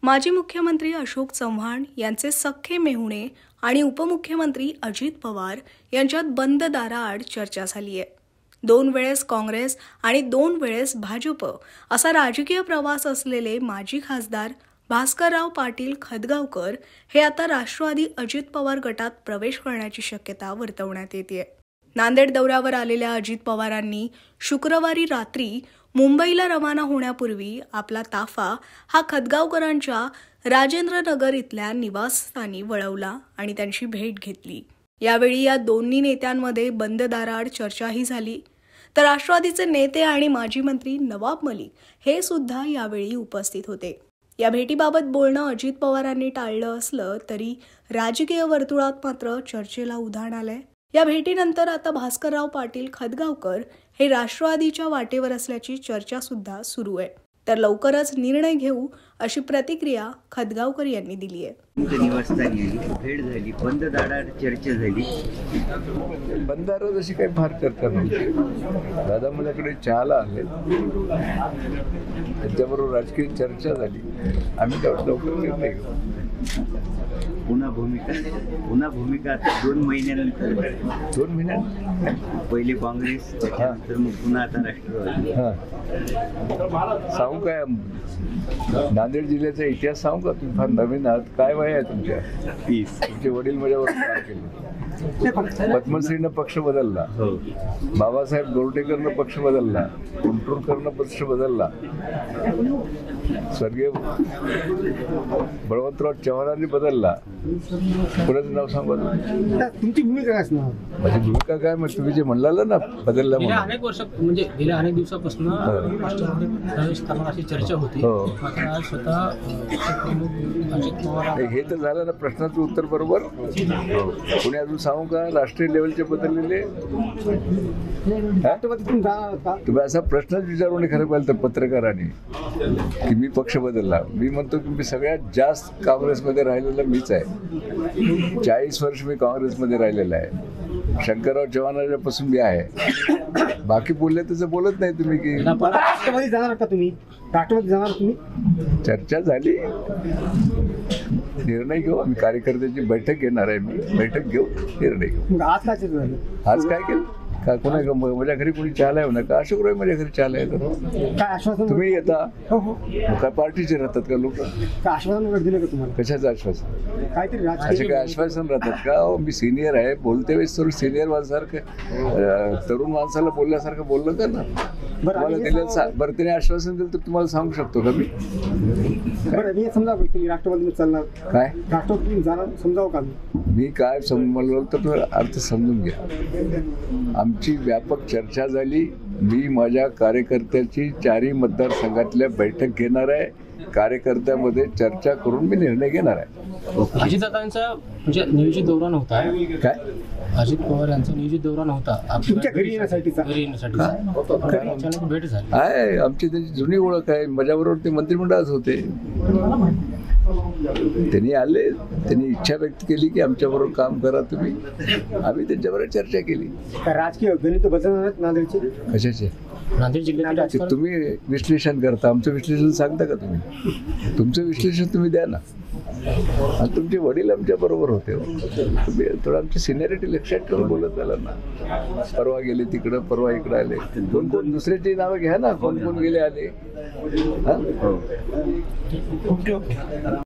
माजी मुख्यमंत्री अशोक चव्हाण यांचे सख्खे मेहुणे आणि उपमुख्यमंत्री अजित पवार यांच्यात बंद दाराआड चर्चा झाली आहे. 2 वेळेस काँग्रेस आणि 2 वेळेस भाजप असा राजकीय प्रवास असलेले माजी खासदार भास्करराव पाटील खतगावकर हे आता राष्ट्रवादी अजित पवार गटात प्रवेश करण्याची शक्यता वर्तवण्यात येते. नांदेड दौऱ्यावर आलेल्या अजित पवारांनी शुक्रवारी रात्री मुंबईला रवाना होण्यापूर्वी आपला ताफा हा खतगावकरांच्या राजेंद्रनगर इथल्या निवासस्थानी वळवला आणि त्यांची भेट घेतली. यावेळी या दोन्ही नेत्यांमध्ये बंद दाराआड चर्चाही झाली. तर राष्ट्रवादीचे नेते आणि माजी मंत्री नवाब मलिक हे सुद्धा यावेळी उपस्थित होते. या भेटीबाबत बोलणं अजित पवारांनी टाळलं असलं तरी राजकीय वर्तुळात मात्र चर्चेला उधाण आलंय. या भेटीनंतर आता भास्करराव पाटील खतगावकर हे राष्ट्रवादीच्या वाटेवर असल्याची चर्चा सुद्धा सुरू आहे. तर लवकरच निर्णय घेऊ अशी प्रतिक्रिया खतगावकर यांनी दिली आहे. निवासस्थानी भेट झाली, बंद दाराआड चर्चा झाली. बंद दारात अशी काही फार चर्चा नव्हती. दादा माझ्याकडे चहाला आले, त्यांच्याबरोबर राजकीय चर्चा झाली. आम्ही लवकर निर्णय घेऊ. पुन्हा भूमिका 2 महिन्यानंतर 2 महिन्यात पहिले काँग्रेस, त्याच्यानंतर मग पुन्हा आता राष्ट्रवादी. सांगू काय, नांदेड जिल्ह्याचा इतिहास सांगू का? तुम्ही फार नवीन आहात. काय वय आहे तुमच्या? 30. तुमचे वडील माझ्यावर काम केले. पद्मश्रीनं पक्ष बदलला, बाबासाहेब गोरटेकरनं पक्ष बदलला, कुंटूरकरनं पक्ष बदलला, स्वर्गीय बळवंतराव चव्हाणांनी बदलला. कोणाचं नाव सांगा तुमची भूमिका काय असणार? माझी भूमिका काय, मग तुम्ही जे म्हणला ना बदलला म्हणून. अनेक वर्ष म्हणजे गेल्या अनेक दिवसापासून राष्ट्रवादी प्रवेश करणार अशी चर्चा होती. आज स्वतः अजित पवार हे तर झालं ना प्रश्नाचं उत्तर बरोबर. कोणी अजून सांगू का राष्ट्रीय लेवलचे बदललेले? तुम्ही असा प्रश्नच विचारू नये खरं पाहिलं तर पत्रकारांनी की मी पक्ष बदलला. मी म्हणतो की मी सगळ्यात जास्त काँग्रेसमध्ये राहिलेला मीच आहे. 40 वर्ष मी काँग्रेसमध्ये राहिलेला आहे. शंकरराव चव्हाणांपासून मी आहे. बाकी बोलले तसं बोलत नाही तुम्ही की राष्ट्रवादी जाणार का तुम्ही? राष्ट्रवादी जाणार तुम्ही? चर्चा झाली, निर्णय घेऊ. आम्ही कार्यकर्त्याची बैठक घेणार आहे. मी बैठक घेऊ, निर्णय घेऊ. आज काय चर्चा झाली? आज काय केलं का? कोणा माझ्या घरी कोणी चहाला येऊ नका. अशोक राय माझ्या घरी चहाला येतात. काय आश्वासन? तुम्ही येता हो. काय पार्टीचे राहतात का लोक? काय आश्वासन वगैरे दिलं का तुम्हाला? कशाचं आश्वासन? काहीतरी असे काय आश्वासन राहतात का? मी सिनियर आहे. बोलते वेळेस थोडं सिनियर माणसासारखं तरुण माणसाला बोलल्यासारखं बोललं का ना? तुम्हाला दिलं बरं, त्याने आश्वासन दिलं तर तुम्हाला सांगू शकतो का मी? बरं, मी समजा तुम्ही राष्ट्रवादीमध्ये चालणार, काय राष्ट्रवादी तुम्ही जाणार समजावं का? मी काय समजलं तर अर्थ समजून घ्या. आमची व्यापक चर्चा झाली. मी माझ्या कार्यकर्त्याची 4ही मतदारसंघातल्या बैठक घेणार आहे. कार्यकर्त्यामध्ये चर्चा करून मी निर्णय घेणार आहे. अजितदादांचा म्हणजे नियोजित दौरा नव्हता काय? अजित पवार यांचा नियोजित दौरा नव्हता तुमच्या घरी येण्यासाठीचा भेट झाली आहे. आमची त्याची जुनी ओळख आहे. माझ्याबरोबर ते मंत्रिमंडळात होते. त्यांनी आले, त्यांनी इच्छा व्यक्त केली की आमच्याबरोबर काम करा तुम्ही. आम्ही त्यांच्याबरोबर चर्चा केली. राजकीय गणित बदलणार नांदेडचे? कशाचे? नांदेड जिल्ह्यात तुम्ही विश्लेषण करता, आमचं विश्लेषण सांगता का तुम्ही? तुमचं विश्लेषण तुम्ही द्या ना. आणि तुमचे वडील आमच्या बरोबर होते. तुम्ही थोडं आमची सिनियरिटी लक्षात ठेवून बोलत आला ना. परवा गेले तिकडं, परवा इकडं आले. कोण दुसऱ्याची नावं घ्या ना. कोण गेले आले.